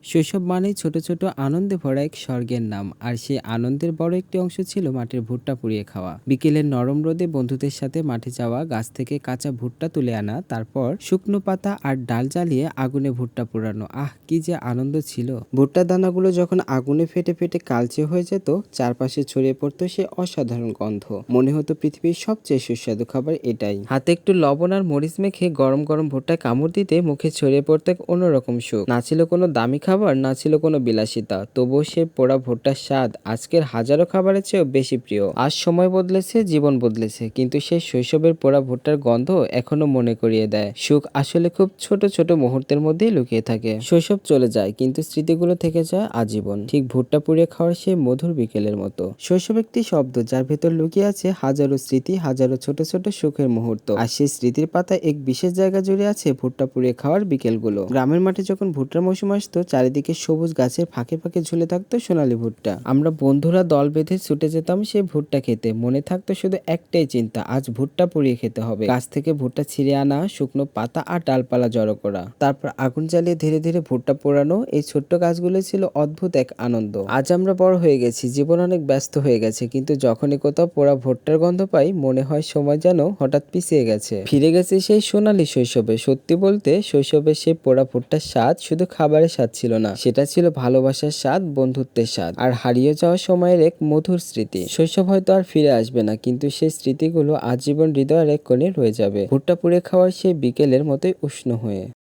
শৈশব মানেই ছোট ছোট আনন্দে ভরা এক স্বর্গের নাম। আর সেই আনন্দের বড় একটি অংশ ছিল মাঠের ভুট্টা পুড়িয়ে খাওয়া। বিকেলের নরম রোদে বন্ধুদের সাথে মাঠে যাওয়া, গাছ থেকে কাঁচা ভুট্টা তুলে আনা, তারপর শুকনো পাতা আর ডাল জ্বালিয়ে আগুনে ভুট্টা পোড়ানো। আহ, কি যে আনন্দ ছিল! ভুট্টার দানাগুলো যখন আগুনে ফেটে ফেটে কালচে হয়ে যেত, চারপাশে ছড়িয়ে পড়তো সে অসাধারণ গন্ধ। মনে হতো পৃথিবীর সবচেয়ে সুস্বাদু খাবার এটাই। হাতে একটু লবণ আর মরিচ মেখে গরম গরম ভুট্টায় কামড় দিতে মুখে ছড়িয়ে পড়তো এক অন্যরকম সুখ। না ছিল কোনো দামি খাবার, না ছিল কোনো বিলাসিতা, তবুও সে পোড়া ভুট্টার স্বাদ আজকের হাজারো খাবারের চেয়েও বেশি প্রিয়। আজ সময় বদলেছে, জীবন বদলেছে, কিন্তু সেই শৈশবের পোড়া ভুট্টার গন্ধ এখনো মনে করিয়ে দেয় সুখ আসলে খুব ছোট ছোট মুহূর্তের মধ্যেই লুকিয়ে থাকে। শৈশব চলে যায়, কিন্তু স্মৃতিগুলো থেকে যায় আজীবন, ঠিক ভুট্টা পুড়িয়ে খাওয়ার সেই মধুর বিকেলের মতো। শৈশব একটি শব্দ যার ভেতর লুকিয়ে আছে হাজারো স্মৃতি, হাজারো ছোট ছোট সুখের মুহূর্ত। আর সেই স্মৃতির পাতায় এক বিশেষ জায়গা জুড়ে আছে ভুট্টা পুড়িয়ে খাওয়ার বিকেলগুলো। গ্রামের মাঠে যখন ভুট্টার মৌসুম আসতো, চারিদিকে সবুজ গাছের ফাঁকে ফাঁকে ঝুলে থাকতো সোনালী ভুট্টা। আমরা বন্ধুরা দল বেঁধে ছুটে যেতাম সেই ভুট্টা খেতে। মনে থাকতো শুধু একটাই চিন্তা, আজ ভুট্টা পুড়িয়ে খেতে হবে। গাছ থেকে ভুট্টা ছিঁড়ে আনা, শুকনো পাতা আর ডালপালা জড়ো করা, তারপর আগুন জ্বালিয়ে ধীরে ধীরে ভুট্টা পোড়ানো। এই ছোট্ট কাজগুলো ছিল অদ্ভুত এক আনন্দ। আজ আমরা বড় হয়ে গেছি, জীবন অনেক ব্যস্ত হয়ে গেছে, কিন্তু যখনই কোথাও পোড়া ভুট্টার গন্ধ পাই, মনে হয় সময় যেন হঠাৎ পিছিয়ে গেছে, ফিরে গেছে সেই সোনালী শৈশবে। সত্যি বলতে, শৈশবে সেই পোড়া ভুট্টার স্বাদ শুধু খাবারের স্বাদ ছিল না, সেটা ছিল ভালোবাসার স্বাদ, বন্ধুত্বের স্বাদ, আর হারিয়ে যাওয়া সময়ের এক মধুর স্মৃতি। শৈশব হয়তো আর ফিরে আসবে না, কিন্তু সেই স্মৃতিগুলো আজীবন হৃদয়ের এক কোণে রয়ে যাবে, ভুট্টা পুড়ে খাওয়ার সেই বিকেলের মতোই উষ্ণ হয়ে।